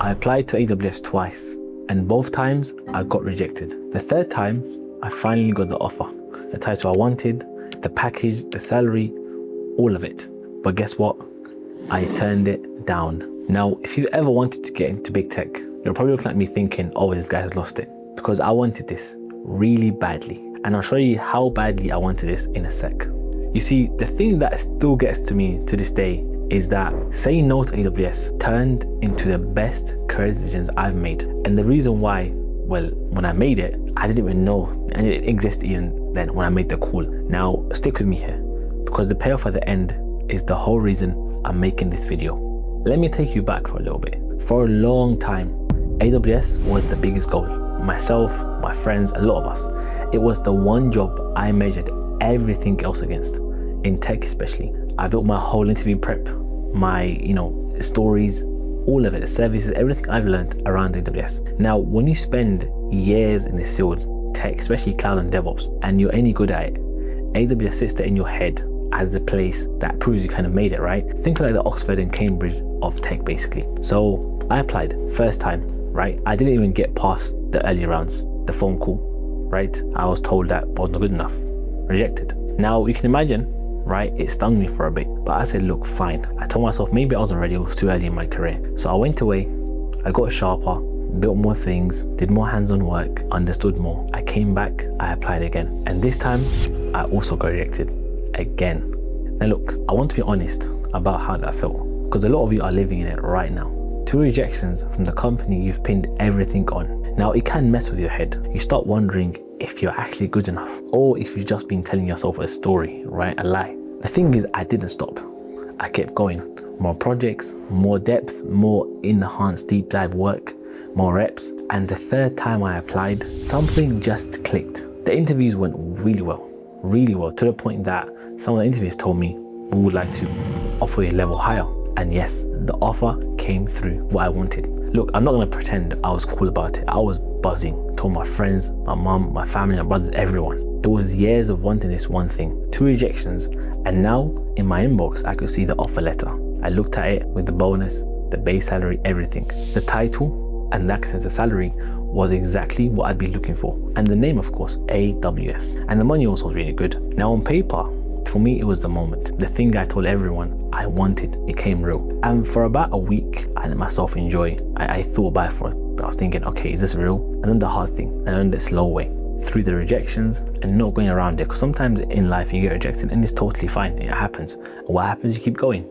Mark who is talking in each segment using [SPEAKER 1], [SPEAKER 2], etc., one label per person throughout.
[SPEAKER 1] I applied to AWS twice, and both times I got rejected. The third time, I finally got the offer. The title I wanted, the package, the salary, all of it. But guess what? I turned it down. Now, if you ever wanted to get into big tech, you're probably looking at me thinking, oh, this guy's lost it. Because I wanted this really badly. And I'll show you how badly I wanted this in a sec. You see, the thing that still gets to me to this day is that saying no to AWS turned into the best career decisions I've made. And the reason why, well, when I made it, I didn't even know, and it didn't exist even then when I made the call. Now, stick with me here, because the payoff at the end is the whole reason I'm making this video. Let me take you back for a little bit. For a long time, AWS was the biggest goal. Myself, my friends, a lot of us. It was the one job I measured everything else against, in tech especially. I built my whole interview prep, my stories, all of it, the services, everything I've learned around AWS. Now, when you spend years in this field, tech, especially cloud and DevOps, and you're any good at it, AWS sits there in your head as the place that proves you kind of made it, right? Think like the Oxford and Cambridge of tech, basically. So I applied first time, right? I didn't even get past the early rounds, the phone call, right? I was told that I wasn't good enough, rejected. Now you can imagine, right? It stung me for a bit, but I said, look, fine. I told myself maybe I wasn't ready, it was too early in my career. So I went away, I got sharper, built more things, did more hands-on work, understood more. I came back, I applied again. And this time, I also got rejected again. Now look, I want to be honest about how that felt, because a lot of you are living in it right now. 2 rejections from the company you've pinned everything on. Now it can mess with your head. You start wondering if you're actually good enough, or if you've just been telling yourself a story, right? A lie. The thing is, I didn't stop. I kept going. More projects, more depth, more enhanced deep dive work, more reps. And the third time I applied, something just clicked. The interviews went really well, to the point that some of the interviewers told me, we would like to offer you a level higher. And yes, the offer came through, what I wanted. Look, I'm not gonna pretend I was cool about it. I was buzzing. Told my friends, my mom, my family, my brothers, everyone. It was years of wanting this one thing. 2 rejections, and now in my inbox, I could see the offer letter. I looked at it with the bonus, the base salary, everything. The title and that sense of salary was exactly what I'd be looking for. And the name, of course, AWS. And the money also was really good. Now on paper, for me, it was the moment. The thing I told everyone I wanted, it came real. And for about a week, I let myself enjoy. I thought about it for it. But I was thinking, okay, is this real? And then the hard thing, and then the slow way. Through the rejections and not going around it. Because sometimes in life you get rejected and it's totally fine. It happens. And what happens, you keep going.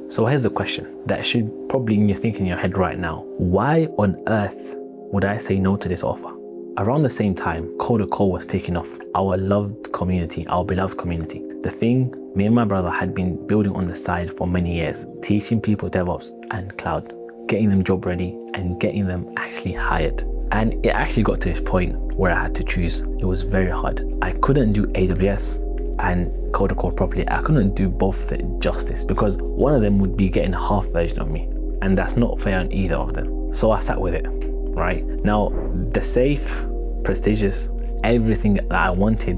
[SPEAKER 1] So here's the question that should probably you're thinking in your head right now. Why on earth would I say no to this offer? Around the same time, Coder was taking off. Our loved community, our beloved community. The thing me and my brother had been building on the side for many years, teaching people DevOps and cloud, getting them job ready and getting them actually hired. And it actually got to this point where I had to choose. It was very hard. I couldn't do AWS and Coder properly. I couldn't do both of it justice, because one of them would be getting a half version of me, and that's not fair on either of them. So I sat with it, right? Now, the safe, prestigious, everything that I wanted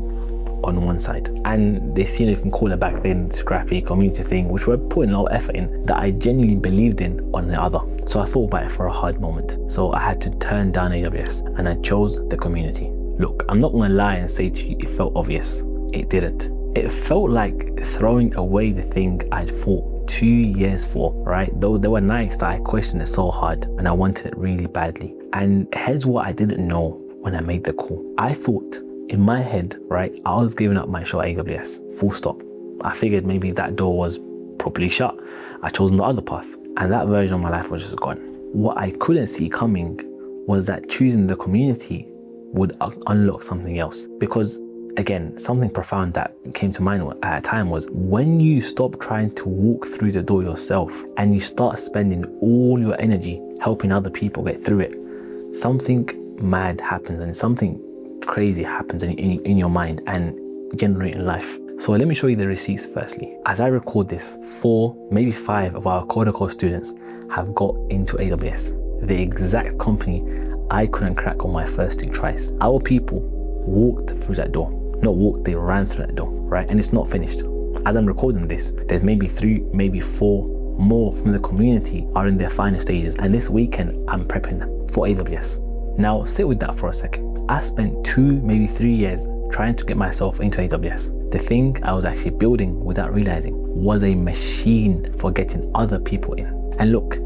[SPEAKER 1] on one side, and this, you can call it back then, scrappy community thing, which we're putting a lot of effort in, that I genuinely believed in on the other. So I thought about it for a hard moment. So I had to turn down AWS and I chose the community. Look, I'm not gonna lie and say to you it felt obvious. It didn't. It felt like throwing away the thing I'd fought 2 years for, right? Though there were nights that I questioned it so hard and I wanted it really badly. And here's what I didn't know when I made the call. I thought in my head, right, I was giving up my shot at AWS, full stop. I figured maybe that door was properly shut. I chose the other path, and that version of my life was just gone. What I couldn't see coming was that choosing the community would unlock something else. Because again, something profound that came to mind at a time was when you stop trying to walk through the door yourself and you start spending all your energy helping other people get through it, something mad happens and something crazy happens in your mind and generate in life. So let me show you the receipts firstly. As I record this, 4, maybe 5 of our Coder students have got into AWS, the exact company I couldn't crack on my first 2 tries. Our people walked through that door. Not walked, they ran through that door, right? And it's not finished. As I'm recording this, there's maybe 3, maybe 4 more from the community are in their final stages, and this weekend I'm prepping them for AWS. Now sit with that for a second. I spent 2, maybe 3 years trying to get myself into AWS. The thing I was actually building without realizing was a machine for getting other people in. And look,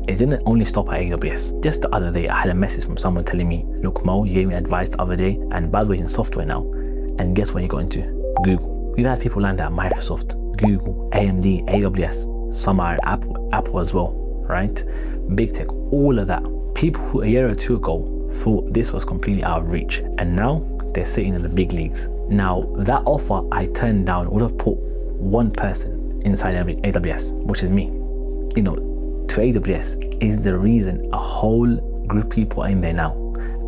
[SPEAKER 1] it didn't only stop at AWS. Just the other day, I had a message from someone telling me, look Mo, you gave me advice the other day, and by the way, in software now, and guess where you got into? Google. We've had people land at Microsoft, Google, AMD, AWS, some are Apple as well, right? Big tech, all of that. People who a year or two ago thought this was completely out of reach, and now they're sitting in the big leagues. Now, that offer I turned down would have put one person inside AWS, which is me. You know, to AWS is the reason a whole group of people are in there now.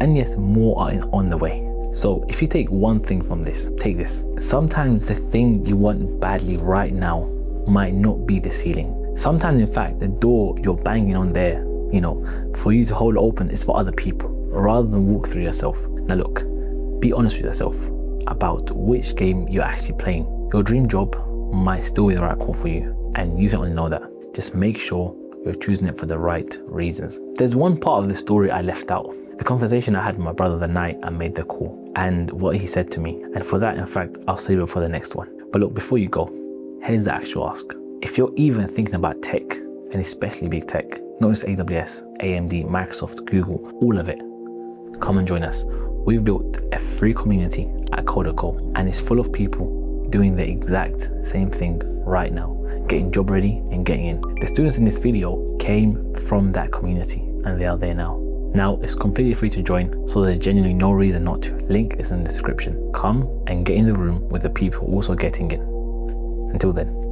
[SPEAKER 1] And yes, more are on the way. So if you take one thing from this, take this. Sometimes the thing you want badly right now might not be the ceiling. Sometimes, in fact, the door you're banging on there, you know, for you to hold open is for other people rather than walk through yourself. Now look, be honest with yourself about which game you're actually playing. Your dream job might still be the right call for you, and you can only know that. Just make sure you're choosing it for the right reasons. There's one part of the story I left out. The conversation I had with my brother the night I made the call, and what he said to me. And for that, in fact, I'll save it for the next one. But look, before you go, here's the actual ask. If you're even thinking about tech, and especially big tech, not just AWS, AMD, Microsoft, Google, all of it, come and join us. We've built a free community at Coder.co, and it's full of people doing the exact same thing right now, getting job ready and getting in. The students in this video came from that community, and they are there now. Now it's completely free to join, so there's genuinely no reason not to. Link is in the description. Come and get in the room with the people also getting in. Until then.